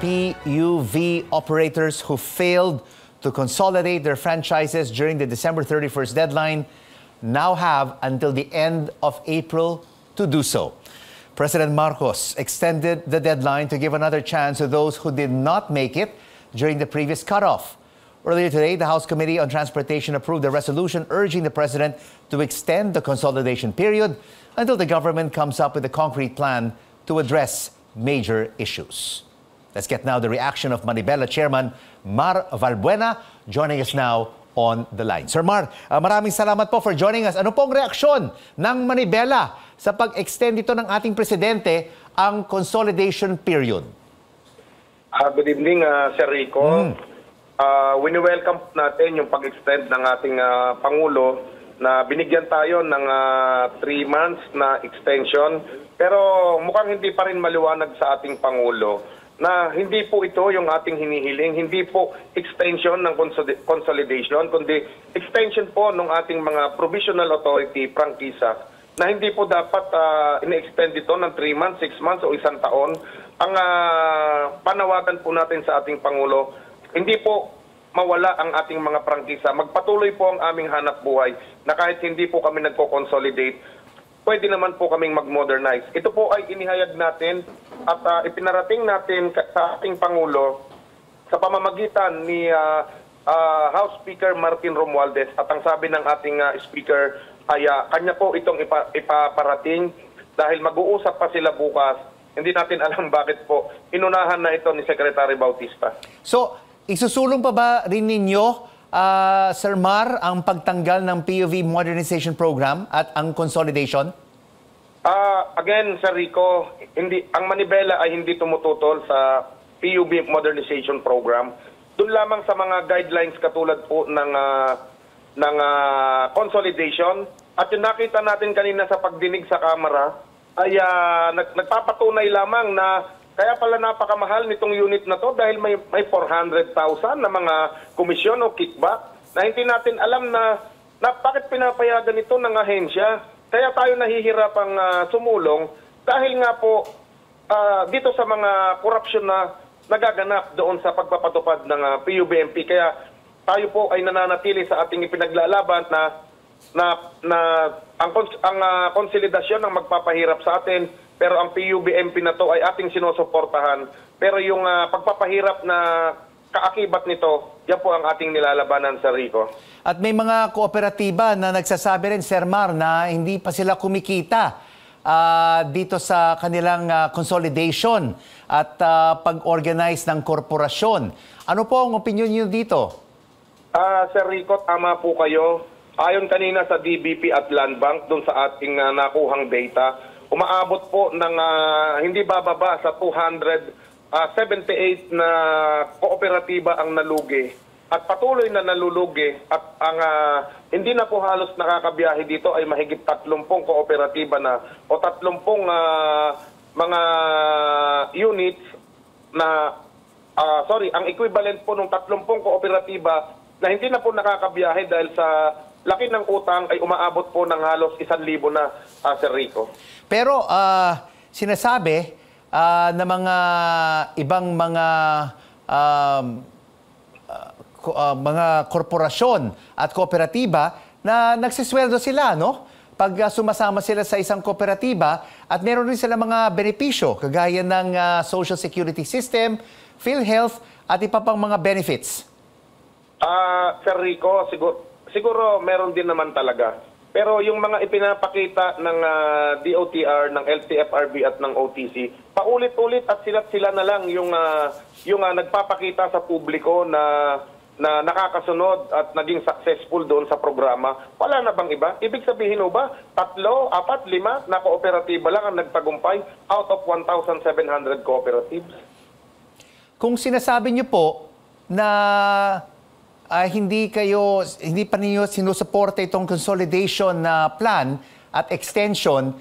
PUV operators who failed to consolidate their franchises during the December 31st deadline now have until the end of April to do so. President Marcos extended the deadline to give another chance to those who did not make it during the previous cutoff. Earlier today, the House Committee on Transportation approved a resolution urging the President to extend the consolidation period until the government comes up with a concrete plan to address major issues. Let's get now the reaction of Manibela Chairman Mar Valbuena, joining us now on the line. Sir Mar, maraming salamat po for joining us. Ano pong reaksyon ng Manibela sa pag-extend ito ng ating Presidente ang consolidation period? Good evening, Sir Rico. Wini-welcome natin yung pag-extend ng ating Pangulo na binigyan tayo ng 3 months na extension. Pero mukhang hindi pa rin maliwanag sa ating Pangulo na hindi po ito yung ating hinihiling, hindi po extension ng consolidation, kundi extension po ng ating mga provisional authority, prangkisa, na hindi po dapat ine-extend ito ng 3 months, 6 months o 1 taon. Ang panawagan po natin sa ating Pangulo, hindi po mawala ang ating mga prangkisa. Magpatuloy po ang aming hanap buhay na kahit hindi po kami nagko-consolidate, pwede naman po kaming mag-modernize. Ito po ay inihayag natin at ipinarating natin sa ating Pangulo sa pamamagitan ni House Speaker Martin Romualdez, at ang sabi ng ating Speaker ay kanya po itong ipaparating dahil mag-uusap pa sila bukas. Hindi natin alam bakit po inunahan na ito ni Secretary Bautista. So, isusulong pa ba rin ninyo, Sir Mar, ang pagtanggal ng PUV Modernization Program at ang consolidation? Again, Sir Rico, ang Manibela ay hindi tumututol sa PUV Modernization Program. Doon lamang sa mga guidelines katulad po ng consolidation. At yung nakita natin kanina sa pagdinig sa Kamara ay nagpapatunay lamang na kaya pala napakamahal nitong unit na to dahil may 400,000 na mga komisyon o kickback na hindi natin alam na bakit pinapayagan ito ng ahensya. Kaya tayo nahihirapang sumulong dahil nga po dito sa mga korupsyon na nagaganap doon sa pagpapatupad ng PUBMP. Kaya tayo po ay nananatili sa ating ipinaglalaban na ang konsolidasyon ang magpapahirap sa atin. Pero ang PUBMP na to ay ating sinusuportahan. Pero yung pagpapahirap na kaakibat nito, yan po ang ating nilalabanan, Sir Rico. At may mga kooperatiba na nagsasabi rin, Sir Mar, na hindi pa sila kumikita dito sa kanilang consolidation at pag-organize ng korporasyon. Ano po ang opinion niyo dito? Sir Rico, tama po kayo. Ayon kanina sa DBP at Land Bank, doon sa ating nakuhang data, umaabot po ng hindi bababa sa 278 na kooperatiba ang nalugi at patuloy na nalulugi, at ang hindi na po halos nakakabiyahe dito ay mahigit 30 kooperatiba na o 30 mga units na ang equivalent po ng 30 kooperatiba na hindi na po nakakabiyahe dahil sa laki ng utang ay umaabot po ng halos 1,000 na, Sir Rico. Pero sinasabi na mga ibang mga korporasyon at kooperatiba na nagsisweldo sila, no? Pag sumasama sila sa isang kooperatiba, at meron rin sila mga benepisyo kagaya ng Social Security System, PhilHealth at iba pang mga benefits. Sir Rico, siguro meron din naman talaga. Pero yung mga ipinapakita ng DOTR, ng LTFRB at ng OTC, paulit-ulit at sila na lang yung nagpapakita sa publiko na nakakasunod at naging successful doon sa programa. Wala na bang iba? Ibig sabihin ba, 3, 4, 5 na kooperatiba lang ang nagtagumpay out of 1,700 cooperatives? Kung sinasabi niyo po na hindi pa ninyo sinusuporta itong consolidation na plan at extension,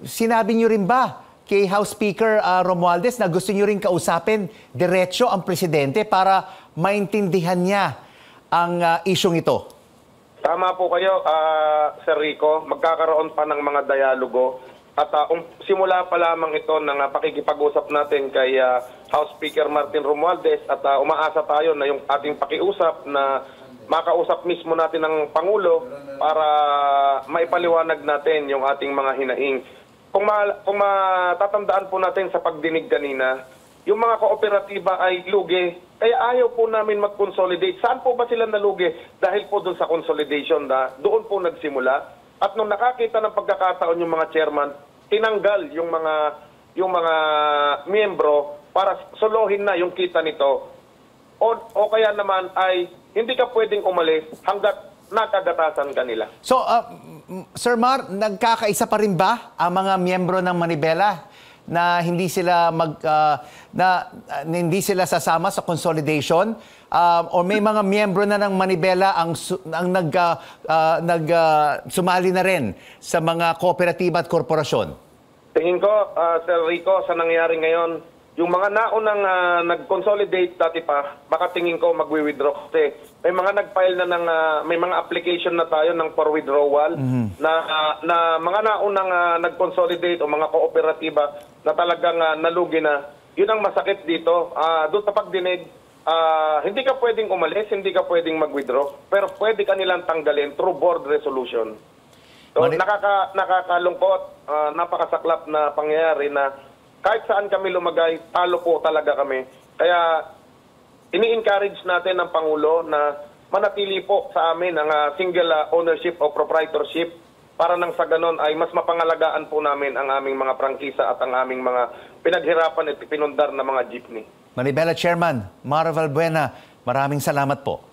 sinabi niyo rin ba kay House Speaker Romualdez na gusto niyo rin kausapin diretso ang Presidente para maintindihan niya ang isyong ito? Tama po kayo, Sir Rico. Magkakaroon pa ng mga dialogo. At simula pa lamang ito ng pakikipag-usap natin kay House Speaker Martin Romualdez at umaasa tayo na yung ating pakiusap na makausap mismo natin ng Pangulo para maipaliwanag natin yung ating mga hinaing. Kung matatandaan po natin sa pagdinig kanina, yung mga kooperatiba ay lugi. Kaya ayaw po namin mag-consolidate. Saan po ba sila nalugi? Dahil po doon sa consolidation na doon po nagsimula. At nung nakakita ng pagkakataon yung mga chairman, tinanggal yung mga miyembro para solohin na yung kita nito. O kaya naman ay hindi ka pwedeng umalis hanggat nakagatasan ka nila. So, Sir Mar, nagkakaisa pa rin ba ang mga miyembro ng Manibela na hindi sila hindi sila sasama sa consolidation, o may mga miyembro na ng Manibela ang sumali na rin sa mga kooperatiba at korporasyon? Tingin ko, Sir Rico, sa nangyari ngayon, yung mga naunang nag-consolidate dati pa, baka tingin ko magwi-withdraw kasi may mga nag-file na may mga application na tayo ng for withdrawal na mga naunang nag-consolidate o mga kooperatiba na talagang nalugi na. Yun ang masakit dito. Doon sa pagdinig, hindi ka pwedeng umalis, hindi ka pwedeng mag-withdraw, pero pwede ka nilang tanggalin through board resolution. So, nakakalungkot, napakasaklap na pangyayari na kahit saan kami lumagay, talo po talaga kami. Kaya ini-encourage natin ng Pangulo na manatili po sa amin ang single ownership o proprietorship para nang sa ganon ay mas mapangalagaan po namin ang aming mga prangkisa at ang aming mga pinaghirapan at pinundar na mga jeepney. Manibela Chairman Mar Valbuena, maraming salamat po.